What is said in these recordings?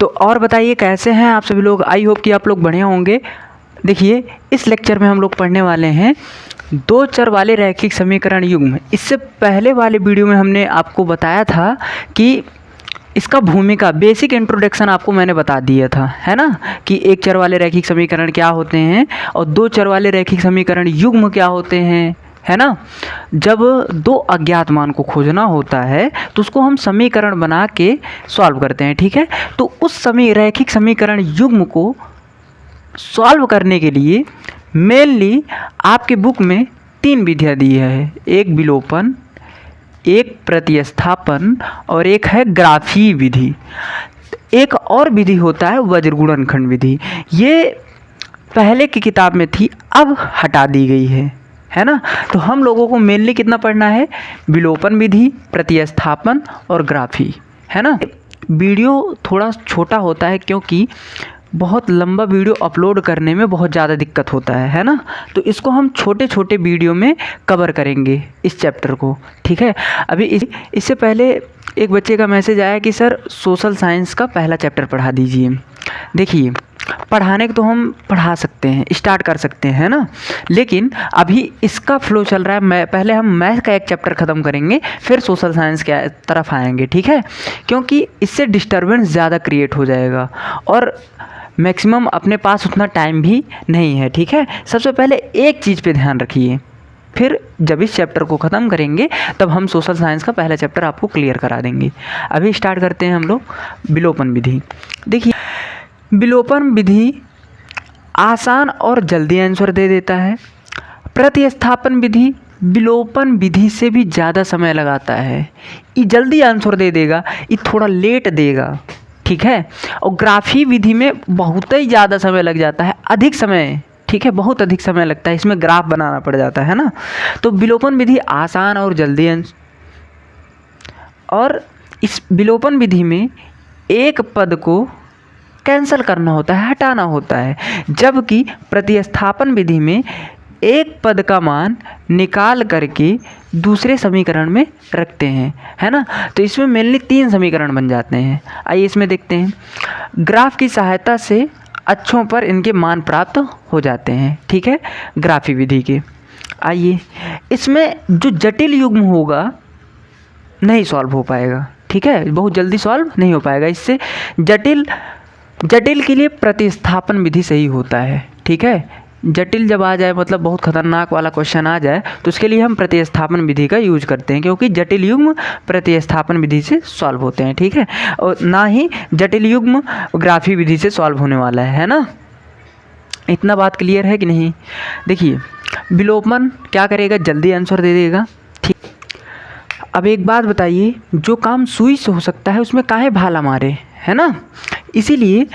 तो और बताइए कैसे हैं आप सभी लोग। आई होप कि आप लोग बढ़िया होंगे। देखिए इस लेक्चर में हम लोग पढ़ने वाले हैं दो चर वाले रैखिक समीकरण युग्म। इससे पहले वाले वीडियो में हमने आपको बताया था कि इसका भूमिका बेसिक इंट्रोडक्शन आपको मैंने बता दिया था, है ना, कि एक चर वाले रैखिक समीकरण क्या होते हैं और दो चर वाले रैखिक समीकरण युग्म क्या होते हैं, है ना। जब दो अज्ञात मान को खोजना होता है तो उसको हम समीकरण बना के सॉल्व करते हैं, ठीक है। तो उस रैखिक समीकरण युग्म को सॉल्व करने के लिए मेनली आपके बुक में तीन विधियाँ दी है, एक विलोपन, एक प्रतिस्थापन और एक है ग्राफीय विधि। एक और विधि होता है वज्रगुणनखंड विधि। ये पहले की किताब में थी, अब हटा दी गई है ना। तो हम लोगों को मेनली कितना पढ़ना है, विलोपन विधि, प्रतिस्थापन और ग्राफी, है ना। वीडियो थोड़ा छोटा होता है क्योंकि बहुत लंबा वीडियो अपलोड करने में बहुत ज़्यादा दिक्कत होता है ना। तो इसको हम छोटे छोटे वीडियो में कवर करेंगे इस चैप्टर को, ठीक है। अभी इससे पहले एक बच्चे का मैसेज आया कि सर सोशल साइंस का पहला चैप्टर पढ़ा दीजिए। देखिए पढ़ाने को तो हम पढ़ा सकते हैं, स्टार्ट कर सकते हैं ना, लेकिन अभी इसका फ्लो चल रहा है। पहले हम मैथ का एक चैप्टर ख़त्म करेंगे, फिर सोशल साइंस के तरफ आएंगे, ठीक है। क्योंकि इससे डिस्टर्बेंस ज़्यादा क्रिएट हो जाएगा और मैक्सिमम अपने पास उतना टाइम भी नहीं है, ठीक है। सबसे पहले एक चीज़ पे ध्यान रखिए, फिर जब इस चैप्टर को ख़त्म करेंगे तब हम सोशल साइंस का पहला चैप्टर आपको क्लियर करा देंगे। अभी स्टार्ट करते हैं हम लोग विलोपन विधि। देखिए विलोपन विधि आसान और जल्दी आंसर दे देता है। प्रतिस्थापन विधि विलोपन विधि से भी ज़्यादा समय लगाता है। ये जल्दी आंसर दे देगा, ये थोड़ा लेट देगा, ठीक है। और ग्राफी विधि में बहुत ही ज़्यादा समय लग जाता है, अधिक समय, ठीक है, बहुत अधिक समय लगता है, इसमें ग्राफ बनाना पड़ जाता है ना। तो विलोपन विधि आसान और जल्दी और इस विलोपन विधि में एक पद को कैंसिल करना होता है, हटाना होता है, जबकि प्रतिस्थापन विधि में एक पद का मान निकाल करके दूसरे समीकरण में रखते हैं, है ना। तो इसमें मेनली तीन समीकरण बन जाते हैं। आइए इसमें देखते हैं। ग्राफ की सहायता से अक्षों पर इनके मान प्राप्त हो जाते हैं, ठीक है, ग्राफी विधि के। आइए इसमें जो जटिल युग्म होगा नहीं सॉल्व हो पाएगा, ठीक है, बहुत जल्दी सॉल्व नहीं हो पाएगा। इससे जटिल के लिए प्रतिस्थापन विधि सही होता है, ठीक है। जटिल जब आ जाए, मतलब बहुत खतरनाक वाला क्वेश्चन आ जाए, तो उसके लिए हम प्रतिस्थापन विधि का यूज करते हैं, क्योंकि जटिल युग्म प्रतिस्थापन विधि से सॉल्व होते हैं, ठीक है। और ना ही जटिल युग्म ग्राफी विधि से सॉल्व होने वाला है ना। इतना बात क्लियर है कि नहीं। देखिए विलोपन क्या करेगा, जल्दी आंसर दे देगा, ठीक। अब एक बात बताइए, जो काम सुई से हो सकता है उसमें काहे भाला मारे, है ना। इसीलिए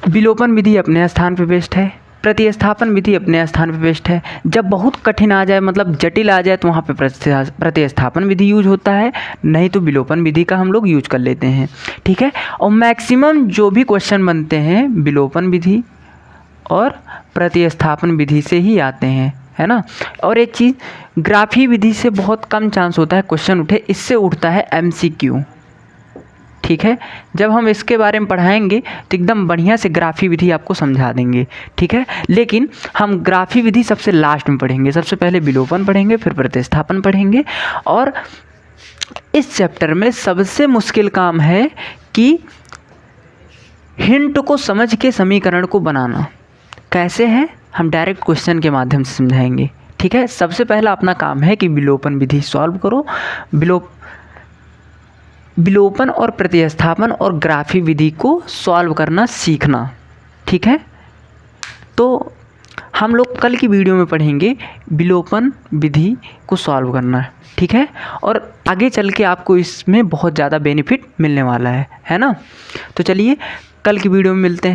विलोपन विधि अपने स्थान पे बेस्ट है, प्रतिस्थापन विधि अपने स्थान पे बेस्ट है। जब बहुत कठिन आ जाए, मतलब जटिल आ जाए, तो वहाँ पे प्रतिस्थापन विधि यूज होता है, नहीं तो विलोपन विधि का हम लोग यूज कर लेते हैं, ठीक है। और मैक्सिमम जो भी क्वेश्चन बनते हैं विलोपन विधि और प्रतिस्थापन विधि से ही आते हैं, है ना। और एक चीज़, ग्राफी विधि से बहुत कम चांस होता है क्वेश्चन उठे, इससे उठता है MCQ, ठीक है। जब हम इसके बारे में पढ़ाएंगे तो एकदम बढ़िया से ग्राफी विधि आपको समझा देंगे, ठीक है। लेकिन हम ग्राफी विधि सबसे लास्ट में पढ़ेंगे, सबसे पहले विलोपन पढ़ेंगे, फिर प्रतिस्थापन पढ़ेंगे। और इस चैप्टर में सबसे मुश्किल काम है कि हिंट को समझ के समीकरण को बनाना। कैसे है, हम डायरेक्ट क्वेश्चन के माध्यम से समझाएंगे, ठीक है। सबसे पहला अपना काम है कि विलोपन विधि सॉल्व करो, विलोपन और प्रतिस्थापन और ग्राफी विधि को सॉल्व करना सीखना, ठीक है। तो हम लोग कल की वीडियो में पढ़ेंगे विलोपन विधि को सॉल्व करना, ठीक है। और आगे चल के आपको इसमें बहुत ज़्यादा बेनिफिट मिलने वाला है ना। तो चलिए कल की वीडियो में मिलते हैं।